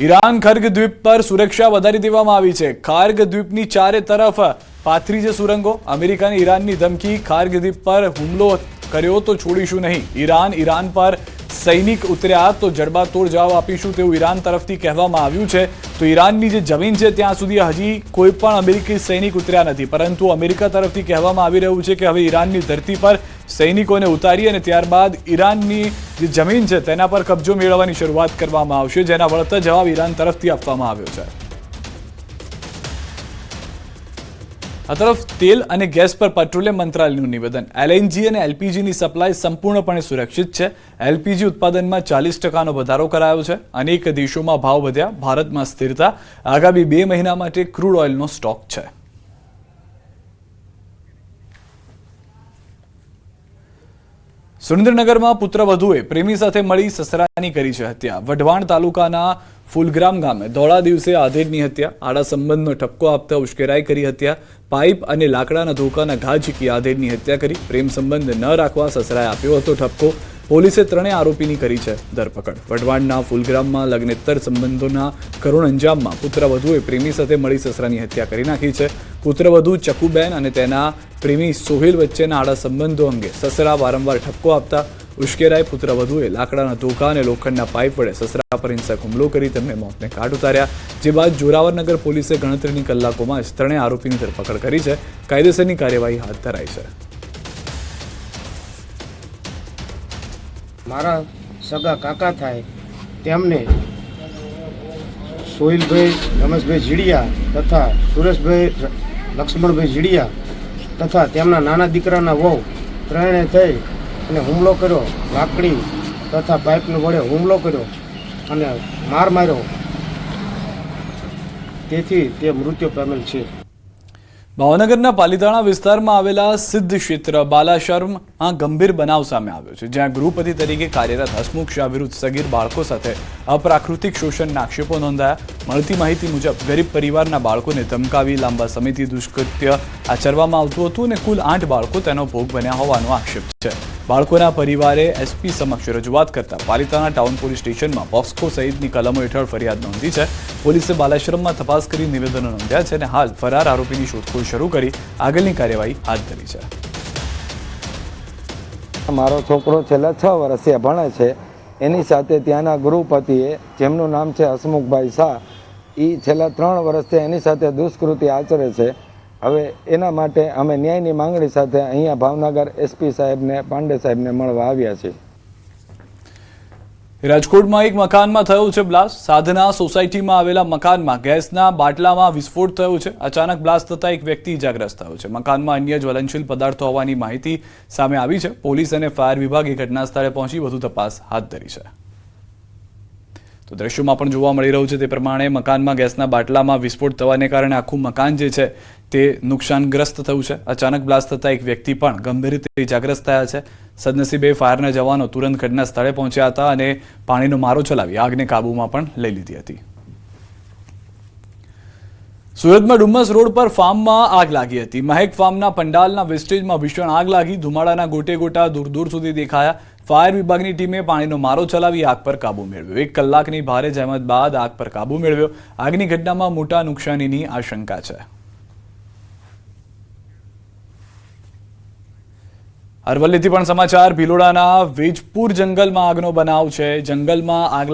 Iran ખર્ગ દ્વીપ પર સુરક્ષા વધારી દેવામાં આવી છે। ખાર્ગ દ્વીપની ચારે તરફ પાથરી છે સુરંગો। અમેરિકાની ઈરાનની ધમકી, ખાર્ગ દ્વીપ પર હુમલો કર્યો તો છોડીશું નહીં। ઈરાન પર સૈનિક ઉતર્યા તો જડબાતોડ જવાબ આપીશું તેવું ઈરાન તરફથી કહેવામાં આવ્યું છે। તો ઈરાનની જે જમીન છે ત્યાં સુધી હજી કોઈ પણ અમેરિકી સૈનિક ઉતર્યા નથી, પરંતુ અમેરિકા તરફથી કહેવામાં આવી રહ્યું છે કે હવે ઈરાનની ધરતી પર સૈનિકોને ઉતારી અને ત્યારબાદ ઈરાનની જે જમીન છે તેના પર કબજો મેળવવાની શરૂઆત કરવામાં આવશે, જેના વળતર જવાબ ઈરાન તરફથી આપવામાં આવ્યો છે। આ તરફ તેલ અને ગેસ પર પેટ્રોલિયમ મંત્રાલયનું નિવેદન, એલએનજી અને એલપીજીની સપ્લાય સંપૂર્ણપણે સુરક્ષિત છે। એલપીજી ઉત્પાદનમાં 40% વધારો કરાયો છે। અનેક દેશોમાં ભાવ વધ્યા, ભારતમાં સ્થિરતા। આગામી 2 મહિના માટે ક્રૂડ ઓઇલનો સ્ટોક છે। સુરેન્દ્રનગરમાં પુત્રવધુએ પ્રેમી સાથે મળી સસરાની કરી છે હત્યા। વઢવાણ તાલુકાના ફૂલગ્રામ ગામે દોડા દિવસે આધેડની હત્યા। આડા સંબંધનો ઠપકો આપતા ઉશ્કેરાઈ કરી હત્યા। પાઇપ અને લાકડાના ધોકાના ઘા ઝીકી આધેડની હત્યા કરી। પ્રેમ સંબંધ ન રાખવા સસરાએ આપ્યો હતો ઠપકો। પોલીસે 3 આરોપીની કરી છે ધરપકડ। વઢવાણના ફૂલગ્રામમાં લગ્નેતર સંબંધોના કરુણ અંજામમાં પુત્રવધુએ પ્રેમી સાથે મળી સસરાની હત્યા કરી નાખી છે। પુત્રવધુ ચકુબેન અને તેના પ્રેમી સોહેલ વચ્ચેના આડા સંબંધો અંગે સસરા વારંવાર ઠપકો આપતા ઉશ્કેરાય। પુત્રવધુએ લાકડાના ધોકા અને લોખંડના પાઇપ વડે સસરા પર હિંસક હુમલો કરી તેમને મોતને ઘાટ ઉતાર્યા। જે બાદ જોરાવરનગર પોલીસે ગણતરીની કલાકોમાં જ 3 આરોપીની ધરપકડ કરી છે। કાયદેસરની કાર્યવાહી હાથ ધરાઈ છે। મારા સગા કાકા થાય તેમને સોહિલભાઈ રમેશભાઈ જીડિયા તથા સુરેશભાઈ લક્ષ્મણભાઈ જીડિયા તથા તેમના નાના દીકરાના વહુ ત્રણે થઈ અને હુમલો કર્યો। લાકડી તથા પાઇપનો વડે હુમલો કર્યો અને માર માર્યો, તેથી તે મૃત્યુ પામેલ છે। ભાવનગરના પાલીતાણા વિસ્તારમાં આવેલા સિદ્ધ ક્ષેત્ર બાલાશરમાં ગંભીર બનાવ સામે આવ્યો છે, જ્યાં ગૃહપતિ તરીકે કાર્યરત હસમુખ શાહ વિરુદ્ધ સગીર બાળકો સાથે અપ્રાકૃતિક શોષણના આક્ષેપો નોંધાયા। મળતી માહિતી મુજબ ગરીબ પરિવારના બાળકોને ધમકાવી લાંબા સમયથી દુષ્કૃત્ય આચરવામાં આવતું હતું અને કુલ 8 બાળકો તેનો ભોગ બન્યા હોવાનો આક્ષેપ છે। બાળકોના પરિવારે એસપી સમક્ષ રજૂઆત કરતા પાલીતાણા ટાઉન પોલીસ સ્ટેશનમાં પોક્સો સહિતની કલમો હેઠળ ફરિયાદ નોંધી છે। પોલીસે બાલાશ્રમમાં તપાસ કરી નિવેદનો નોંધ્યા છે અને હાલ ફરાર આરોપીની શોધખોળ શરૂ કરી આગળની કાર્યવાહી હાથ ધરી છે। મારો છોકરો છેલ્લા 6 વર્ષથી ભણે છે। એની સાથે ત્યાંના ગૃહપતિએ, જેમનું નામ છે હસમુખભાઈ શાહ, એ છેલ્લા 3 વર્ષથી એની સાથે દુષ્કૃત્ય આચરે છે। હવે એના માટે અમે ન્યાયની માંગણી સાથે અહીંયા ભાવનગર એસપી સાહેબને, પાંડે સાહેબને મળવા આવ્યા છીએ। રાજકોટમાં એક મકાનમાં થયો છે બ્લાસ્ટ। સાધના સોસાયટીમાં આવેલા મકાનમાં ગેસના બાટલામાં વિસ્ફોટ થયો છે। અચાનક બ્લાસ્ટ થતા એક વ્યક્તિ ઇજાગ્રસ્ત થયો છે। મકાનમાં અન્ય જ્વલનશીલ પદાર્થો હોવાની માહિતી સામે આવી છે। પોલીસ અને ફાયર વિભાગે ઘટના સ્થળે પહોંચી વધુ તપાસ હાથ ધરી છે। તો દ્રશ્યોમાં પણ જોવા મળી રહ્યું છે તે પ્રમાણે મકાનમાં ગેસના બાટલામાં વિસ્ફોટ થવાને કારણે આખું મકાન જે છે તે નુકસાનગ્રસ્ત થયું છે। અચાનક બ્લાસ્ટ થતા એક વ્યક્તિ પણ ગંભીર રીતે ઇજાગ્રસ્ત થયા છે। સદનસીબે ફાયરના જવાનો તુરંત ઘટના સ્થળે પહોંચ્યા હતા અને પાણીનો મારો ચલાવી આગને કાબૂમાં પણ લઈ લીધી હતી। સુરતમાં ડુમ્મસ રોડ પર ફાર્મમાં આગ લાગી હતી। મહેક ફાર્મના પંડાલના વેસ્ટેજમાં ભીષણ આગ લાગી। ધુમાડાના ગોટે ગોટા દૂર દૂર સુધી દેખાયા। ફાયર વિભાગની ટીમે પાણીનો મારો ચલાવી આગ પર કાબુ મેળવ્યો। 1 કલાકની ભારે જહેમત બાદ આગ પર કાબુ મેળવ્યો। આગની ઘટનામાં મોટા નુકસાનીની આશંકા છે। અરવલ્લીથી પણ સમાચાર। ભિલોડાના વેજપુર જંગલમાં આગનો બનાવ છે। જંગલમાં આગ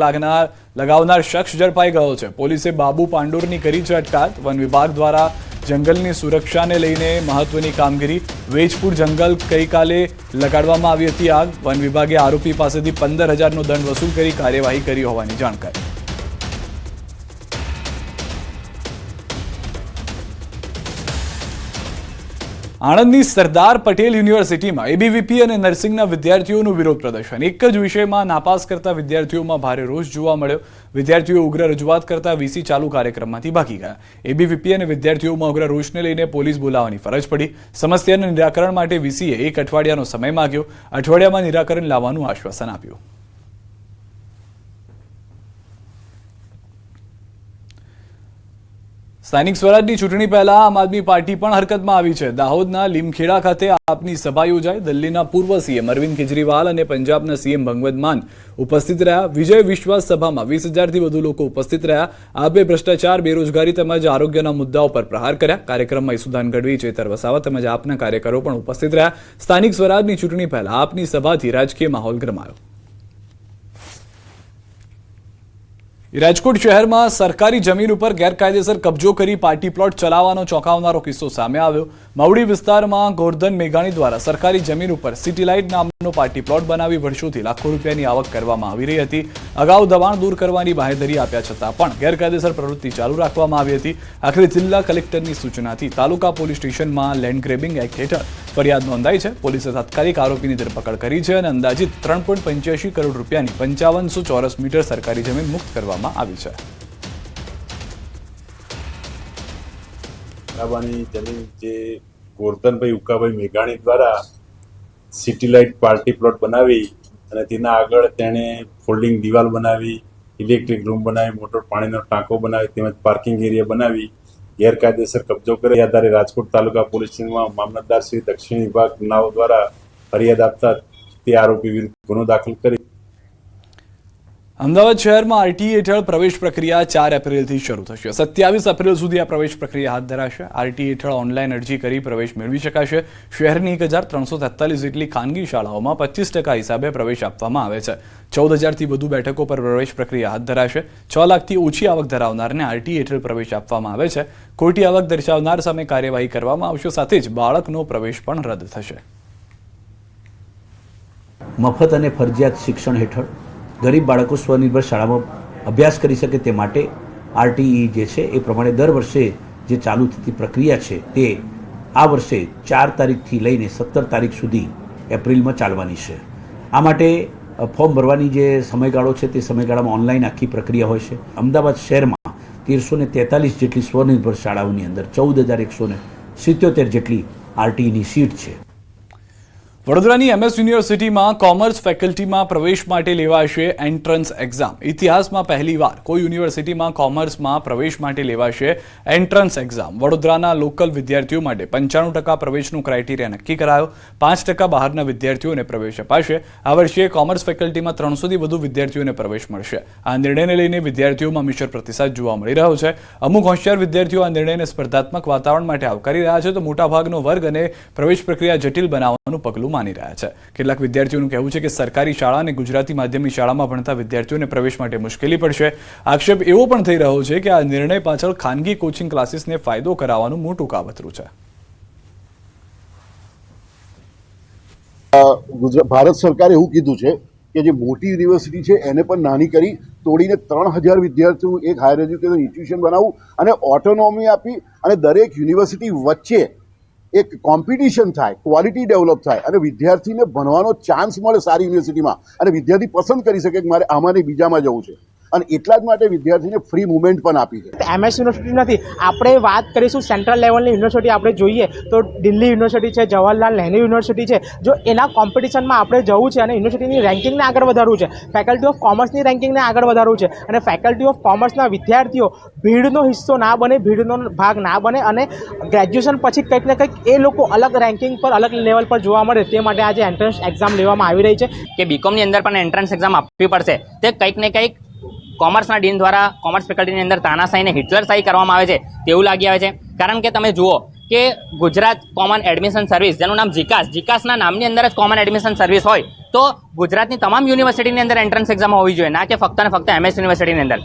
લગાવનાર શખ્સ ઝડપાઈ ગયો છે। પોલીસે બાબુ પાંડોરની કરી છે અટકાયત। વન વિભાગ દ્વારા જંગલની સુરક્ષાને લઈને મહત્વની કામગીરી। વેજપુર જંગલ ગઈકાલે લગાડવામાં આવી હતી આગ। વન વિભાગે આરોપી પાસેથી 15,000નો દંડ વસૂલ કરી કાર્યવાહી કરી હોવાની જાણકારી। આણંદની સરદાર પટેલ યુનિવર્સિટીમાં એબીવીપી અને નર્સિંગના વિદ્યાર્થીઓનું વિરોધ પ્રદર્શન। એક જ વિષયમાં નાપાસ કરતા વિદ્યાર્થીઓમાં ભારે રોષ જોવા મળ્યો। વિદ્યાર્થીઓ ઉગ્ર રજૂઆત કરતા વીસી ચાલુ કાર્યક્રમમાંથી ભાગી ગયા। એબીવીપી અને વિદ્યાર્થીઓમાં ઉગ્ર રોષને લઈને પોલીસ બોલાવવાની ફરજ પડી। સમસ્યાના નિરાકરણ માટે વીસીએ 1 અઠવાડિયાનો સમય માંગ્યો। અઠવાડિયામાં નિરાકરણ લાવવાનું આશ્વાસન આપ્યું। સ્થાનિક સ્વરાજની ચૂંટણી પહેલા આમ આદમી પાર્ટી પણ હરકતમાં આવી છે. દાહોદના લીમખેડા ખાતે આપની સભા યોજાઈ. દિલ્હીના પૂર્વ સીએમ અરવિંદ કેજરીવાલ અને પંજાબના સીએમ ભગવંત માન ઉપસ્થિત રહ્યા. વિજય વિશ્વાસ સભામાં 20,000થી વધુ લોકો ઉપસ્થિત રહ્યા. આપે ભ્રષ્ટાચાર, બેરોજગારી તેમજ આરોગ્યના મુદ્દાઓ પર પ્રહાર કર્યા. કાર્યક્રમમાં ઈસુદાન ગઢવી, ચેતર વસાવા તેમજ આપના કાર્યકરો પણ ઉપસ્થિત રહ્યા. સ્થાનિક સ્વરાજની ચૂંટણી પહેલા આપની સભાથી રાજકીય માહોલ ગરમાયો. રાજકોટ શહેરમાં સરકારી જમીન ઉપર ગેરકાયદેસર કબજો કરી પાર્ટી પ્લોટ ચલાવવાનો ચોંકાવનારો કિસ્સો સામે આવ્યો. મવડી વિસ્તારમાં ગોરધન મેઘાણી દ્વારા સરકારી જમીન ઉપર સિટી લાઇટ નામનો પાર્ટી પ્લોટ બનાવી વર્ષોથી લાખો રૂપિયાની આવક કરવામાં આવી રહી હતી. અગાઉ દબાણ દૂર કરવાની બાંહેધરી આપ્યા છતાં પણ ગેરકાયદેસર પ્રવૃત્તિ ચાલુ રાખવામાં આવી હતી. આખરે જિલ્લા કલેક્ટરની સૂચનાથી તાલુકા પોલીસ સ્ટેશનમાં લેન્ડ ગ્રેબિંગ એક્ટ હેઠળ ફરિયાદ નોંધાઈ છે. પોલીસે તાત્કાલિક આરોપીની ધરપકડ કરી છે અને અંદાજિત 3.85 કરોડ રૂપિયાની 5500 ચોરસ મીટર સરકારી જમીન મુક્ત કરવામાં આવી છે. જમીન જે ગોરધનભાઈ ઉકાભાઈ મેઘાણી દ્વારા સિટી લાઇટ પાર્ટી પ્લોટ બનાવી અને તેના આગળ તેણે ફોલ્ડિંગ દિવાલ બનાવી, ઇલેક્ટ્રિક રૂમ બનાવી, મોટો પાણીનો ટાંકો બનાવી તેમજ પાર્કિંગ એરિયા બનાવી ગેરકાયદેસર કબજો કરે. આધારે રાજકોટ તાલુકા પોલીસ સ્ટેશનમાં મામલતદાર શ્રી દક્ષિણ વિભાગ નાઓ દ્વારા ફરિયાદ આપતા તે આરોપી વિરુદ્ધ ગુનો દાખલ કરી. અમદાવાદ શહેરમાં આરટીઈ હેઠળ પ્રવેશ પ્રક્રિયા 4 એપ્રિલથી શરૂ થશે. 27 એપ્રિલ સુધી આ પ્રવેશ પ્રક્રિયા હાથ ધરાશે. આરટીઈ હેઠળ ઓનલાઈન અરજી કરી પ્રવેશ મેળવી શકાશે. શહેરની 1343 જેટલી ખાનગી શાળાઓમાં 25% હિસાબે પ્રવેશ આપવામાં આવે છે. 14,000થી વધુ બેઠકો પર પ્રવેશ પ્રક્રિયા હાથ ધરાશે. 6 લાખથી ઓછી આવક ધરાવનારને આરટીઈ હેઠળ પ્રવેશ આપવામાં આવે છે. ખોટી આવક દર્શાવનાર સામે કાર્યવાહી કરવામાં આવશે. સાથે જ બાળકનો પ્રવેશ પણ રદ થશે. મફત અને ફરજિયાત શિક્ષણ હેઠળ ગરીબ બાળકો સ્વનિર્ભર શાળામાં અભ્યાસ કરી શકે તે માટે આરટીઈ જે છે એ પ્રમાણે દર વર્ષે જે ચાલુ થતી પ્રક્રિયા છે તે આ વર્ષે 4 તારીખથી લઈને 17 તારીખ સુધી એપ્રિલમાં ચાલવાની છે. આ માટે ફોર્મ ભરવાની જે સમયગાળો છે તે સમયગાળામાં ઓનલાઈન આખી પ્રક્રિયા હોય છે. અમદાવાદ શહેરમાં 1343 જેટલી સ્વનિર્ભર શાળાઓની અંદર 14,177 જેટલી આરટીઈની સીટ છે. વડોદરાની MS યુનિવર્સિટીમાં કોમર્સ ફેકલ્ટીમાં પ્રવેશ માટે લેવાશે એન્ટ્રન્સ એક્ઝામ. ઇતિહાસમાં પહેલીવાર કોઈ યુનિવર્સિટીમાં કોમર્સમાં પ્રવેશ માટે લેવાશે એન્ટ્રન્સ એક્ઝામ. વડોદરાના લોકલ વિદ્યાર્થીઓ માટે 95% પ્રવેશનું ક્રાઇટેરિયા નક્કી કરાયો. 5% બહારના વિદ્યાર્થીઓને પ્રવેશ અપાશે. આ વર્ષે કોમર્સ ફેકલ્ટીમાં 300થી વધુ વિદ્યાર્થીઓને પ્રવેશ મળશે. આ નિર્ણયને લઈને વિદ્યાર્થીઓમાં મિશ્ર પ્રતિસાદ જોવા મળી રહ્યો છે. અમુક હોશિયાર વિદ્યાર્થીઓ આ નિર્ણયને સ્પર્ધાત્મક વાતાવરણ માટે આવકારી રહ્યા છે, તો મોટાભાગનો વર્ગ અને પ્રવેશ પ્રક્રિયા જટિલ બનાવવાનું પગલું માની રહ્યા છે. કેટલાક વિદ્યાર્થીઓનું કહેવું છે કે સરકારી શાળા અને ગુજરાતી માધ્યમની શાળામાં ભણતા વિદ્યાર્થીઓને પ્રવેશ માટે મુશ્કેલી પડશે. આક્ષેપ એવો પણ થઈ રહ્યો છે કે આ નિર્ણય પાછળ ખાનગી કોચિંગ ક્લાસીસને ફાયદો કરાવવાનું મોટું કાવતરું છે. ભારત સરકારે એવું કીધું છે કે જે મોટી યુનિવર્સિટી છે એને પણ નાની કરી તોડીને 3,000 વિદ્યાર્થીઓ એક હાયર એજ્યુકેશન ઇન્સ્ટિટ્યુશન બનાવવું અને ઓટોનોમી આપી અને દરેક યુનિવર્સિટી વચ્ચે એક કોમ્પિટિશન થાય, ક્વોલિટી ડેવલપ થાય અને વિદ્યાર્થીને ભણવાનો ચાન્સ મળે સારી યુનિવર્સિટીમાં અને વિદ્યાર્થી પસંદ કરી શકે કે મારે આમાંની બીજામાં જવું છે. અને એટલા જ માટે વિદ્યાર્થીને ફ્રી મુવમેન્ટ પણ આપી છે. MS યુનિવર્સિટી નથી, આપણે વાત કરીશું સેન્ટ્રલ લેવલની યુનિવર્સિટી આપણે જોઈએ તો દિલ્હી યુનિવર્સિટી છે, જવાહરલાલ નહેરુ યુનિવર્સિટી છે. જો એના કોમ્પિટિશનમાં આપણે જવું છે અને યુનિવર્સિટીની રેન્કિંગને આગળ વધારવું છે, ફેકલ્ટી ઓફ કોમર્સની રેન્કિંગને આગળ વધારવું છે અને ફેકલ્ટી ઓફ કોમર્સના વિદ્યાર્થીઓ ભીડનો હિસ્સો ના બને, ભીડનો ભાગ ના બને અને ગ્રેજ્યુએશન પછી કંઈક ને કંઈક એ લોકો અલગ રેન્કિંગ પર, અલગ લેવલ પર જોવા મળે તે માટે આજે એન્ટ્રન્સ એક્ઝામ લેવામાં આવી રહી છે. કે બીકોમની અંદર પણ એન્ટ્રન્સ એક્ઝામ આપવી પડશે. તે કંઈક ને કંઈક કોમર્સના ડીન દ્વારા કોમર્સ ફેકલ્ટીની અંદર તાનાશાહીને હિટલરશાહી કરવામાં આવે છે તેવું લાગી આવે છે. કારણ કે તમે જુઓ કે ગુજરાત કોમન એડમિશન સર્વિસ, જેનું નામ જીકાસના નામની અંદર જ કોમન એડમિશન સર્વિસ હોય તો ગુજરાતની તમામ યુનિવર્સિટીની અંદર એન્ટ્રન્સ એક્ઝામ હોવી જોઈએ, ના કે ફક્ત ને ફક્ત MS યુનિવર્સિટીની અંદર.